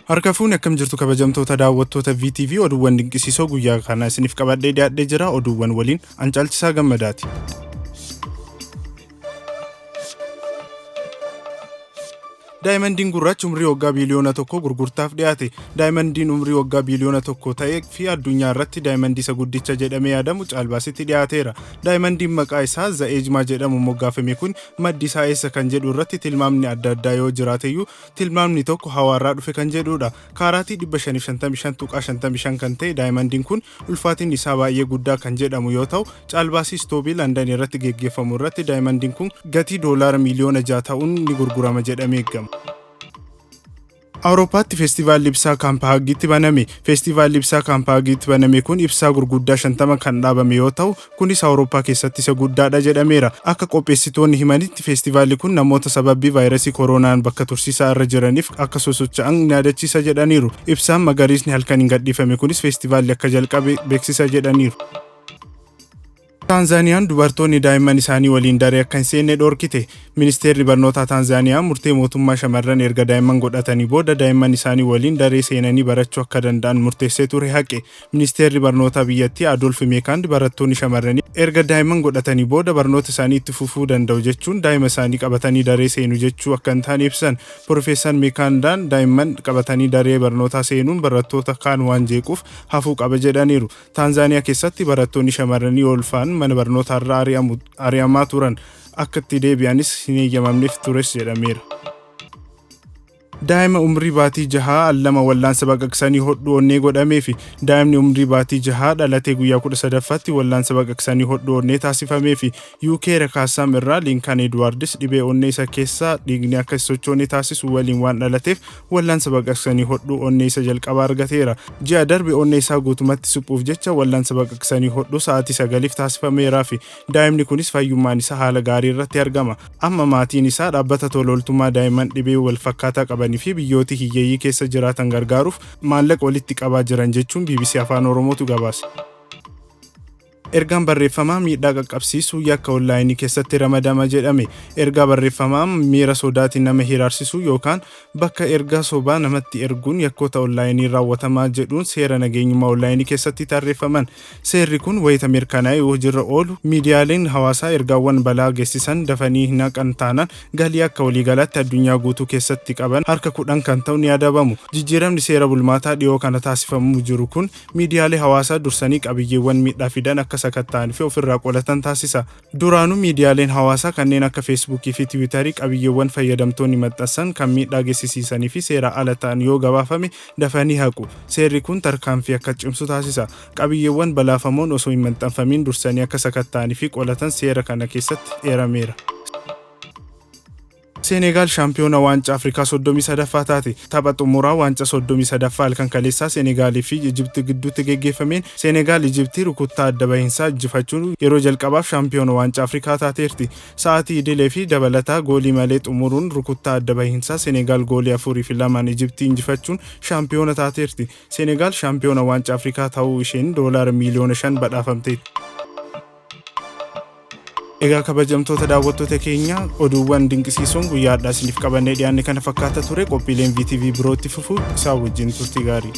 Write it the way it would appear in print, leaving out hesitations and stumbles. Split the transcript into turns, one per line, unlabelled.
Harka fuuni akkam jirtu kabajamtoota daawwattoota VTV oduuwwan dinqisiisoo guyyaa kana isiniif qabadhee dhiyaadhee jira. Oduuwwan waliin Ancaalchisaa Gammadaati. Daayimandiin gurraachi umrii waggaa biliyoona tokko gurgurtaaf dhiyaate. Daayimandiin umrii waggaa biliyoona tokko ta'ee fi addunyaa irratti daayimandii isa guddicha jedhamee yaadamu caalbaasitti dhiyaateera. Daayimandiin maqaa isaa Za'eejmaa jedhamu moggaafame kun maddi isaa eessa kan jedhu irratti tilmaamni adda addaa yoo jiraateyyuu tilmaamni tokko hawaarraa dhufe kan jedhudha. Kaaraatii 555.55 kan ta'e daayimandiin kun ulfaatinni isaa baay'ee guddaa kan jedhamu yoo ta'u caalbaasii istoobii London irratti geggeeffamu irratti daayimandiin kun gatii doolaara miliyoona 6 ta'uun ni gurgurama jedhamee eegama. Awurooppaatti feestivaalli ibsaa Kaampaagiitti baname. Feestivaalli ibsaa Kaampaagiitti baname kun ibsaa gurguddaa 50 kan dhaabame yoo ta'u kunis Awurooppaa keessatti isa guddaadha jedhameera. Akka qopheessitoonni himanitti feestivaalli kun namoota sababii vaayirasii kooroonaan bakka tursiisaa irra jiraniif akka sosocho'an ni yaadachiisa jedhaniiru. Ibsaan magariisni halkan hin gadhiifame kunis feestivaalli akka jalqabe beeksisa jedhaniiru. Taanzaaniyaan dubartoonni daa'imman isaanii waliin daree akka hin seenne dhorkite. Ministeerri barnootaa Taanzaaniyaa murtee mootummaa shamarran erga daa'imman godhatanii booda daa'imman isaanii waliin daree seenanii barachuu akka danda'an murteessee ture haqe. Ministeerri barnootaa biyyattii Adolf Meekaand barattoonni shamarranii erga daa'imman godhatanii booda barnoota isaanii itti fufuu danda'u jechuun daa'ima isaanii qabatanii daree seenu jechuu akka hin taane ibsan. Profeesar Meekaandaan daa'imman qabatanii daree barnootaa seenuun barattoota kaan waan jeequuf hafuu qaba jedhaniiru. Taanzaaniyaa keessatti barattoonni shamarranii ulfaan mana barnootaa irraa ari'amaa turan akka itti deebi'anis hin eeyyamamneef tures jedhameera. Daa'ima umrii baatii 6 allama wallaansa baqaqsanii hodhuu onnee godhamee fi daa'imni umrii baatii 6 dhalatee guyyaa 13ffaatti wallaansa baqaqsanii hodhuu onnee taasifamee fi UK Rakaasam irraa Linkan Edwardis dhibee onnee isa keessaa dhiigni akka sochoone taasisu waliin waan dhalateef wallaansa baqaqsanii hodhuu onnee isa jalqabaa argateera. Ji'a darbe onnee isaa guutumatti suphuuf jecha wallaansa baqaqsanii hodhuu sa'aatii 9f taasifameeraa fi daa'imni kunis fayyummaan isaa haala gaarii irratti argama. Amma maatiin isaa dhaabbata tola ooltummaa daa'imman dhibee wal fakkaataa qaban fi biyyoota hiyyeeyyii keessa jiraatan gargaaruuf maallaqa walitti qabaa jiran jechuun BBC Afaan Oromootu gabaase. Ergaan barreeffamaa miidhaa qaqqabsiisuu yakka onlaayinii keessatti ramadama jedhame. Ergaa barreeffamaa miira sodaatiin nama hiraarsisu yookaan bakka ergaa sobaa namatti erguun yakkoota onlaayinii raawwatamaa jedhuun seera nageenyummaa onlaayinii keessatti tarreeffaman. Seerri kun wayita mirkanaa'ee hojiirra oolu miidiyaaleen hawaasaa ergaawwan balaa geessisan dafanii hin haqan taanaan galii akka waliigalaatti addunyaa guutuu keessatti qaban harka 10 kan ta'u ni adabamu. Jijjiiramni seera bulmaataa dhiyoo kana taasifamu jiru kun miidiyaalee hawaasaa dursanii qabiyyeewwan miidhaa fidan akka sakatta'an fi ofirraa qolatan taasisa. Duraanuu miidiyaaleen hawaasaa kanneen akka Feesbuukii fi Tiwiitarii qabiyyeewwan fayyadamtoonni maxxansan kan miidhaa geessisiisanii fi seera ala ta'an yoo gabaafame dafanii haqu. Seerri kun tarkaanfii akka cimsu taasisa. Qabiyyeewwan balaafamoon osoo hin maxxanfamiin dursanii akka sakatta'anii fi qolatan seera kana keessatti eerameera. Senegaal shaampiyoona waancaa Afrikaa 33ffaa taate. Tapha xumuraa waancaa 33ffaa halkan kaleessaa Senegaalii fi Ijiptii gidduutti geggeeffameen Senegaal Ijiptii rukuttaa adda bahiinsaa injifachuun yeroo jalqabaaf shaampiyoona waancaa Afrikaa taateerti. Sa'aatii idilee fi dabalataa goolii malee xumuruun rukuttaa adda bahiinsaa Senegaal goolii 4-2 Ijiptii injifachuun shaampiyoona taateerti. Senegaal shaampiyoona waancaa Afrikaa ta'uu isheen doolaara miliyoona 5 badhaafamteetti. Egaa kabajamtoota daawwattoota keenya oduuwwan dinqisiisoon guyyaadhaa isiniif qabannee dhiyaanne kana fakkaata ture. Qophiileen VTV birootti fufuu isaa wajjin turtii gaarii.